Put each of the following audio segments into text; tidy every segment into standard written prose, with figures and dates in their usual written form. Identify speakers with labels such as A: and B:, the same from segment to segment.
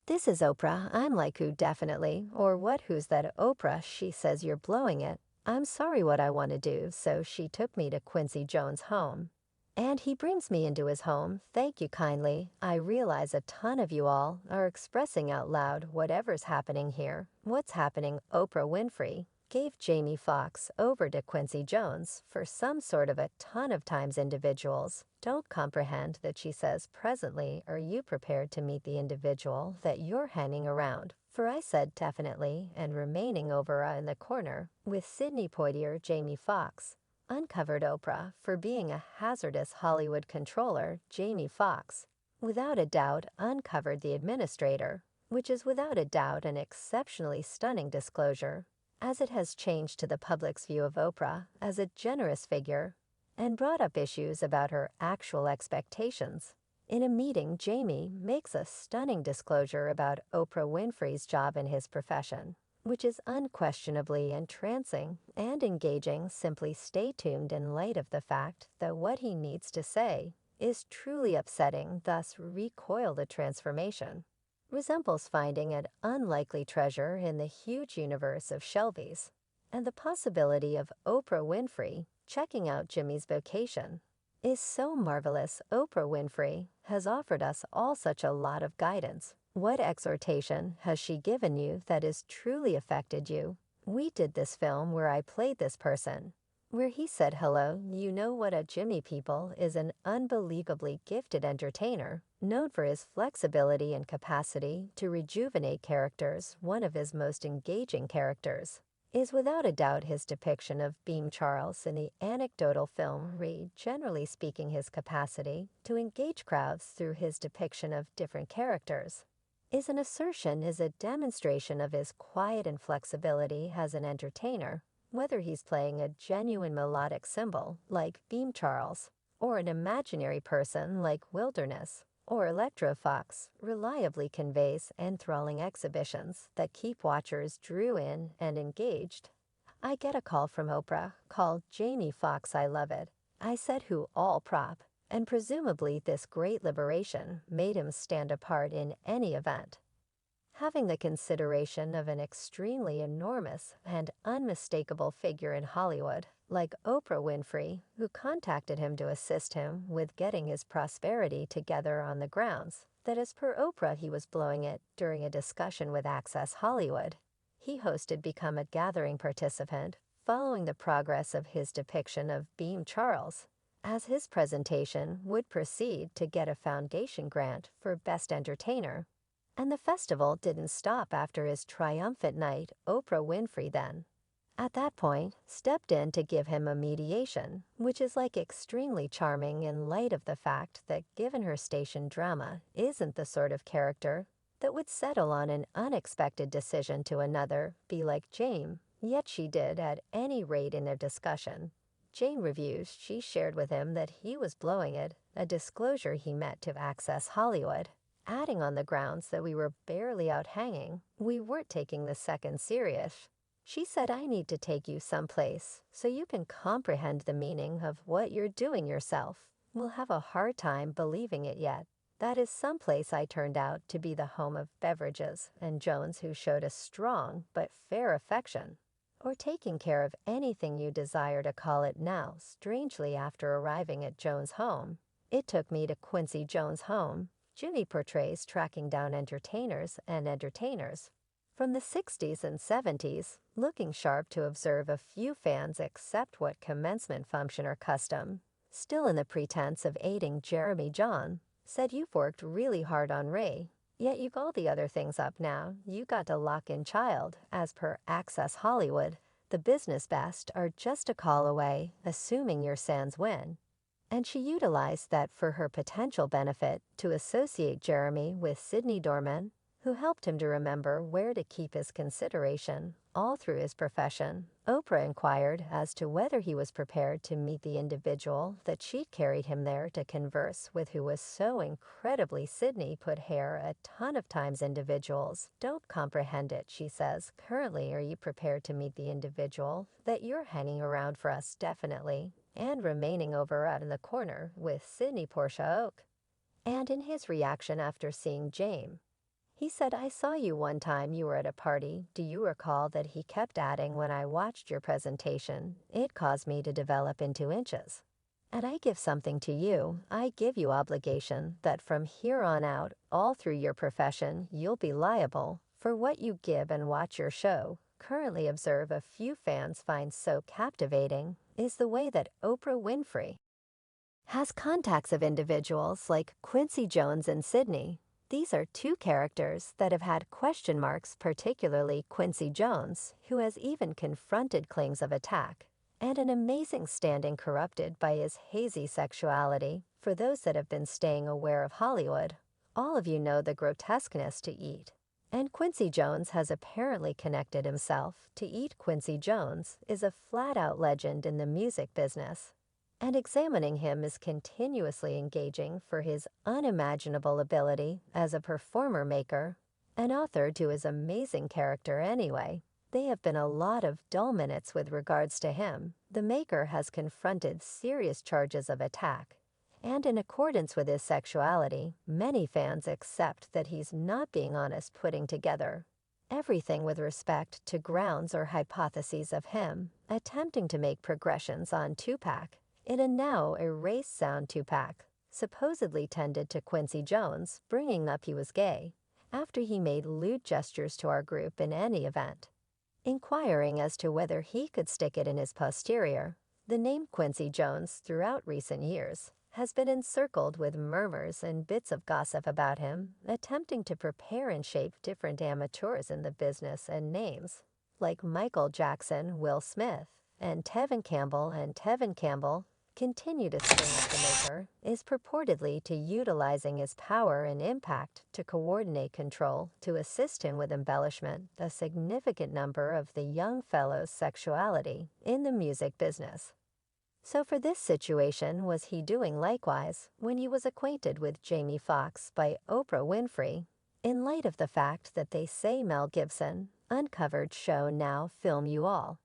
A: This is Oprah. I'm like who definitely. Or what who's that Oprah? She says you're blowing it. I'm sorry what I want to do, so she took me to Quincy Jones' home. And he brings me into his home. Thank you kindly. I realize a ton of you all are expressing out loud whatever's happening here. What's happening? Oprah Winfrey gave Jamie Foxx over to Quincy Jones for some sort of a ton of times individuals don't comprehend that she says presently are you prepared to meet the individual that you're hanging around for I said definitely and remaining over in the corner with Sidney Poitier Jamie Foxx uncovered Oprah for being a hazardous Hollywood controller Jamie Foxx without a doubt uncovered the administrator, which is without a doubt an exceptionally stunning disclosure as it has changed to the public's view of Oprah as a generous figure and brought up issues about her actual expectations. In a meeting, Jamie makes a stunning disclosure about Oprah Winfrey's job in his profession, which is unquestionably entrancing and engaging. Simply stay tuned in light of the fact that what he needs to say is truly upsetting, thus recoil the transformation resembles finding an unlikely treasure in the huge universe of Shelby's, and the possibility of Oprah Winfrey checking out Jimmy's vocation is so marvelous. Oprah Winfrey has offered us all such a lot of guidance. What exhortation has she given you that has truly affected you? We did this film where I played this person, where he said hello. You know what a Jimmy People is an unbelievably gifted entertainer, known for his flexibility and capacity to rejuvenate characters. One of his most engaging characters is without a doubt his depiction of Beam Charles in the anecdotal film Reed. Generally speaking, his capacity to engage crowds through his depiction of different characters is an assertion, is a demonstration of his quiet and flexibility as an entertainer, whether he's playing a genuine melodic symbol like Beam Charles, or an imaginary person like Wilderness, or Electro Fox, reliably conveys enthralling exhibitions that keep watchers drew in and engaged. I get a call from Oprah, called Jamie Foxx. I love it. I said who all prop, and presumably this great liberation made him stand apart in any event, having the consideration of an extremely enormous and unmistakable figure in Hollywood, like Oprah Winfrey, who contacted him to assist him with getting his prosperity together on the grounds that as per Oprah he was blowing it during a discussion with Access Hollywood. He hosted become a gathering participant following the progress of his depiction of Beam Charles, as his presentation would proceed to get a foundation grant for Best Entertainer. And the festival didn't stop after his triumphant night. Oprah Winfrey then, at that point, stepped in to give him a mediation, which is like extremely charming in light of the fact that given her station drama isn't the sort of character that would settle on an unexpected decision to another, be like Jane, yet she did at any rate in their discussion. Jane reviews, she shared with him that he was blowing it, a disclosure he met to Access Hollywood, adding on the grounds that we were barely out hanging, we weren't taking the second serious. She said I need to take you someplace so you can comprehend the meaning of what you're doing yourself. We'll have a hard time believing it yet. That is someplace I turned out to be the home of beverages, and Jones, who showed a strong but fair affection, or taking care of anything you desire to call it now. Strangely, after arriving at Jones' home, it took me to Quincy Jones' home. Jimmy portrays tracking down entertainers and entertainers from the 60s and 70s, looking sharp to observe a few fans accept what commencement function or custom, still in the pretense of aiding Jeremy John, said you've worked really hard on Ray, yet you've all the other things up now, you got to lock in child, as per Access Hollywood, the business best are just a call away, assuming your sans win. And she utilized that for her potential benefit to associate Jeremy with Sidney Dorman, who helped him to remember where to keep his consideration all through his profession. Oprah inquired as to whether he was prepared to meet the individual that she'd carried him there to converse with, who was so incredibly. Sidney put hair a ton of times individuals don't comprehend it, she says. Currently, are you prepared to meet the individual that you're hanging around for us? Definitely. And remaining over out in the corner with Sidney Portia Oak. And in his reaction after seeing James, He said, I saw you one time you were at a party. Do you recall that he kept adding when I watched your presentation? It caused me to develop into inches. And I give something to you, I give you obligation that from here on out, all through your profession, you'll be liable for what you give and watch your show. Currently observe a few fans find so captivating is the way that Oprah Winfrey has contacts of individuals like Quincy Jones and Sydney. These are two characters that have had question marks, particularly Quincy Jones, who has even confronted claims of attack, and an amazing standing corrupted by his hazy sexuality. For those that have been staying aware of Hollywood, all of you know the grotesqueness to eat. And Quincy Jones has apparently connected himself to Eat Quincy Jones is a flat-out legend in the music business. And examining him is continuously engaging for his unimaginable ability as a performer maker, an author to his amazing character anyway. They have been a lot of dull minutes with regards to him. The maker has confronted serious charges of attack, and in accordance with his sexuality, many fans accept that he's not being honest putting together everything with respect to grounds or hypotheses of him attempting to make progressions on Tupac in a now erased sound Tupac, supposedly tended to Quincy Jones, bringing up he was gay, after he made lewd gestures to our group in any event. Inquiring as to whether he could stick it in his posterior, the name Quincy Jones throughout recent years has been encircled with murmurs and bits of gossip about him, attempting to prepare and shape different amateurs in the business and names, like Michael Jackson, Will Smith, and Tevin Campbell continue to string up the maker, is purportedly to utilizing his power and impact to coordinate control to assist him with embellishment a significant number of the young fellow's sexuality in the music business. So for this situation, was he doing likewise when he was acquainted with Jamie Foxx by Oprah Winfrey, in light of the fact that they say Mel Gibson uncovered show now film you all?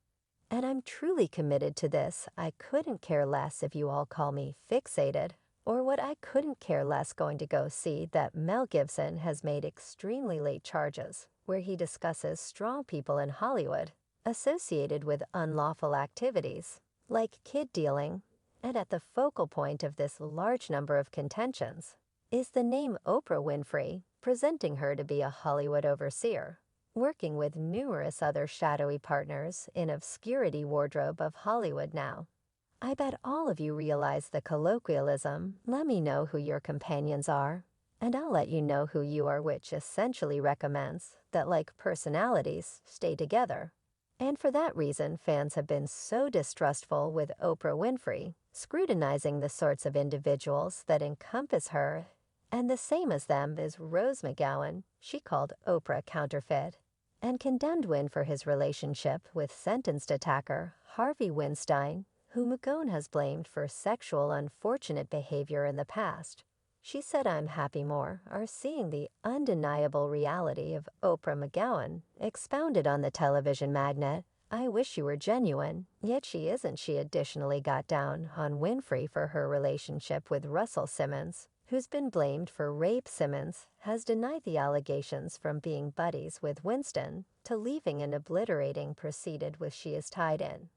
A: And I'm truly committed to this. I couldn't care less if you all call me fixated, or what I couldn't care less going to go see that Mel Gibson has made extremely late charges, where he discusses strong people in Hollywood associated with unlawful activities, like kid dealing, and at the focal point of this large number of contentions is the name Oprah Winfrey, presenting her to be a Hollywood overseer, working with numerous other shadowy partners in obscurity wardrobe of Hollywood now. I bet all of you realize the colloquialism, let me know who your companions are, and I'll let you know who you are, which essentially recommends that like personalities stay together. And for that reason, fans have been so distrustful with Oprah Winfrey, scrutinizing the sorts of individuals that encompass her, and the same as them is Rose McGowan, she called Oprah counterfeit, and condemned Win for his relationship with sentenced attacker Harvey Weinstein, who McGowan has blamed for sexual unfortunate behavior in the past. She said, I'm happy more are seeing the undeniable reality of Oprah McGowan expounded on the television magnate. I wish she were genuine, yet she isn't. She additionally got down on Winfrey for her relationship with Russell Simmons, who's been blamed for rape. Simmons has denied the allegations from being buddies with Winston to leaving and obliterating proceeded with she is tied in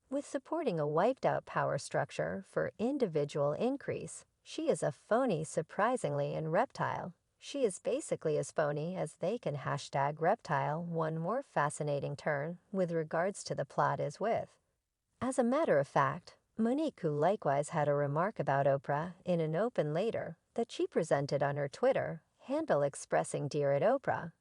A: with supporting a wiped-out power structure for individual increase. She is a phony, surprisingly, and reptile. She is basically as phony as they can. #reptile. One more fascinating turn with regards to the plot is with, as a matter of fact, Monique, who likewise had a remark about Oprah in an open later that she presented on her Twitter handle expressing Dear at Oprah.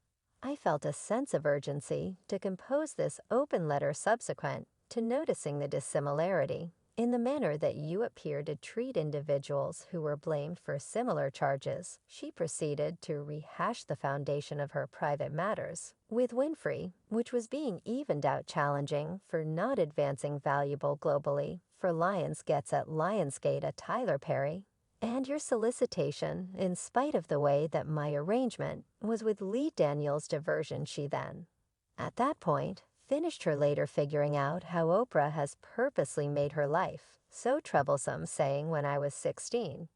A: I felt a sense of urgency to compose this open letter subsequent to noticing the dissimilarity in the manner that you appear to treat individuals who were blamed for similar charges. She proceeded to rehash the foundation of her private matters with Winfrey, which was being evened out challenging for not advancing valuable globally for Lionsgate's at Lionsgate at Tyler Perry, and your solicitation in spite of the way that my arrangement was with Lee Daniels' diversion. She then, at that point, finished her later figuring out how Oprah has purposely made her life so troublesome, saying when I was 16,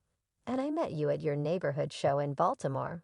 A: and I met you at your neighborhood show in Baltimore,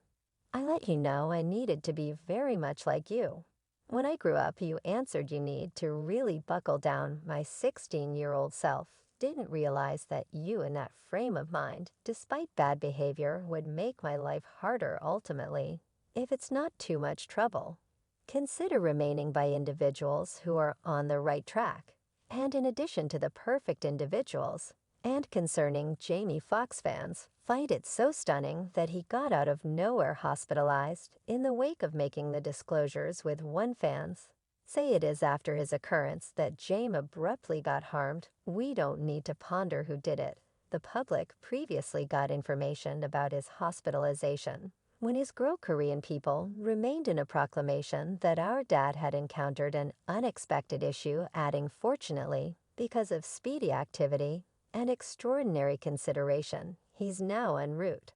A: I let you know I needed to be very much like you. When I grew up, you answered you need to really buckle down. My 16-year-old self didn't realize that you in that frame of mind, despite bad behavior, would make my life harder ultimately. If it's not too much trouble, consider remaining by individuals who are on the right track. And in addition to the perfect individuals, and concerning Jamie Foxx fans, find it so stunning that he got out of nowhere hospitalized in the wake of making the disclosures with one fans. Say it is after his occurrence that James abruptly got harmed. We don't need to ponder who did it. The public previously got information about his hospitalization. When his Grow Korean people remained in a proclamation that our dad had encountered an unexpected issue, adding fortunately, because of speedy activity and extraordinary consideration, he's now en route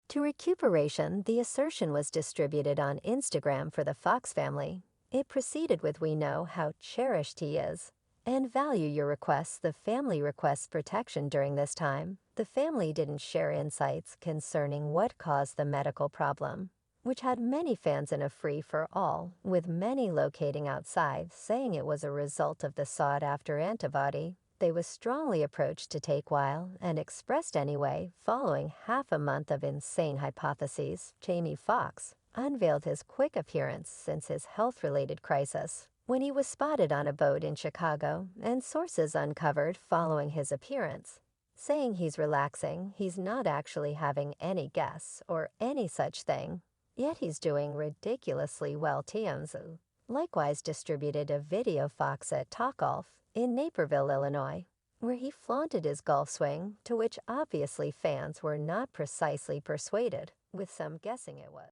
A: to recuperation. The assertion was distributed on Instagram for the Fox family. It proceeded with, "We know how cherished he is and value your requests." The family requests protection during this time. The family didn't share insights concerning what caused the medical problem, which had many fans in a free-for-all, with many locating outside saying it was a result of the sought-after antibody. They was strongly approached to take while and expressed anyway. Following half a month of insane hypotheses, Jamie Foxx unveiled his quick appearance since his health-related crisis when he was spotted on a boat in Chicago, and sources uncovered following his appearance, saying he's relaxing, he's not actually having any guests or any such thing, yet he's doing ridiculously well. TMZ likewise distributed a video of Fox at Topgolf in Naperville, Illinois, where he flaunted his golf swing, to which obviously fans were not precisely persuaded, with some guessing it was